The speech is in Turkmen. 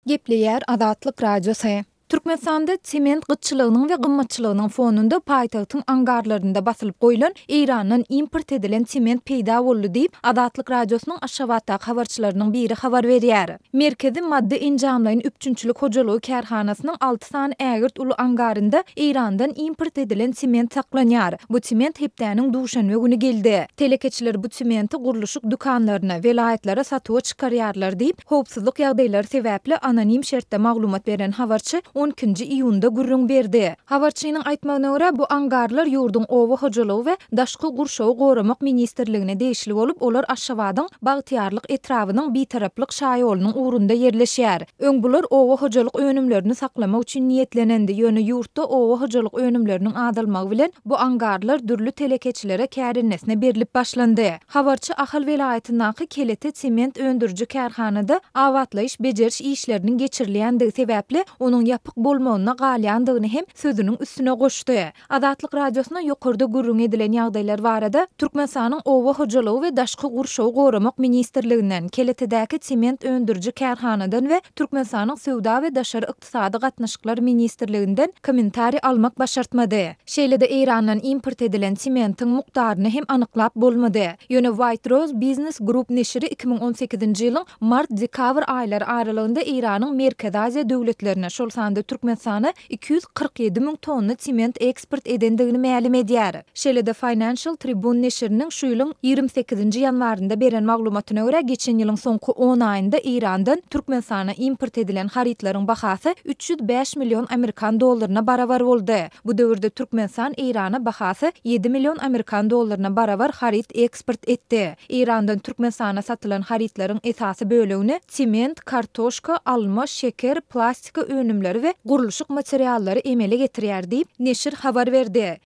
Gepleýär Azatlyk radiosu. Türkmenistanda sement gyçylygynyň we gymmatçylygynyň fonunda paýtagtyň angarlarynda basylyp goýulan Erandan import edilen sement peýda boldy diýip Azatlyk radiosynyň Aşgabatda habarçylarynyň biri habar berýär. Merkezi madde injamlaryň üçünçülük hojalygy kärhanasynyň 6 sany ägirt uly angarynda Erandan import edilen sement saklanýar. Bu sement hepdäniň duşanby güni geldi. Telekeçiler bu sementi guruluşyk dukanlaryna, welaýatlara satyga çykarýarlar diýip howpsuzlyk ýagdaýlary sebäpli anonim şertde maglumat beren habarçy 12-nji iýunda gürrüň berdi. Habarçynyň aýtmagyna görä bu angarlar ýurduň owa hojalygy we daşky gurşawy goramak ministrligine degişli bolup olar Aşgabatyň Bagtyarlyk etrawynyň bitaraplyk şaýolunyň urunda yerleşýär. Öňbular owa hojalyk önümlerini saklamak üçin niýetlenendi. Ýöne ýurtda owa hojalyk önümleriniň adalmagy bilen bu angarlar dürli telekeçilere kärinnesine berilip başlandy. Habarçy Ahal welaýatynyň Kelete sement öndürjü kärhanada awatlaýyş bejeriş işleriniň geçirilýändigi sebäpli onuň ýapyk bolmagyna galýandygyny hem sözüniň üstüne goşdy. Azatlyk radiosyna ýokurda gürrüň edilen ýagdaýlar barada Türkmenistanyň owa hojalygy we daşky gurşawy goramak ministrliginden, Keletedäki sement öndürjü kärhanadan we Türkmenistanyň Sowda we daşary ykdysady gatnaşyklar ministrliginden kommentari almak başartmady. Şeýle-de Erandan import edilen sementiň mukdaryny hem anyklap bolmady. Ýöne White Rose Business Group neşri 2018-nji ýylyň mart-dekabr aýlary aralygynda Iranyň Merkezi Aziýa döwletlerine şol sanda Türkmenistana 247 000 tonna sement eksport edendigini ma'lum edýär. Şeýle-de Financial Tribune neşriniň şu ýylyň 28-nji ýanwarynda beren maglumatyna görä geçen ýylyň soňky 10 aýynda Irandan Türkmenistana import edilen haritlaryň bahasy 305 milyon Amerikan dollaryna barabar boldy. Bu döwürde Türkmenistan Irana bahasy 7 milyon Amerikan dollaryna barabar harit eksport etdi. Irandan Türkmenistana satylan haritlaryň esasy bölegini sement, kartoşka, alma, şeker, plastika önümleri we guruluşyk materiallary emele getirýär diýip neşir habar berdi.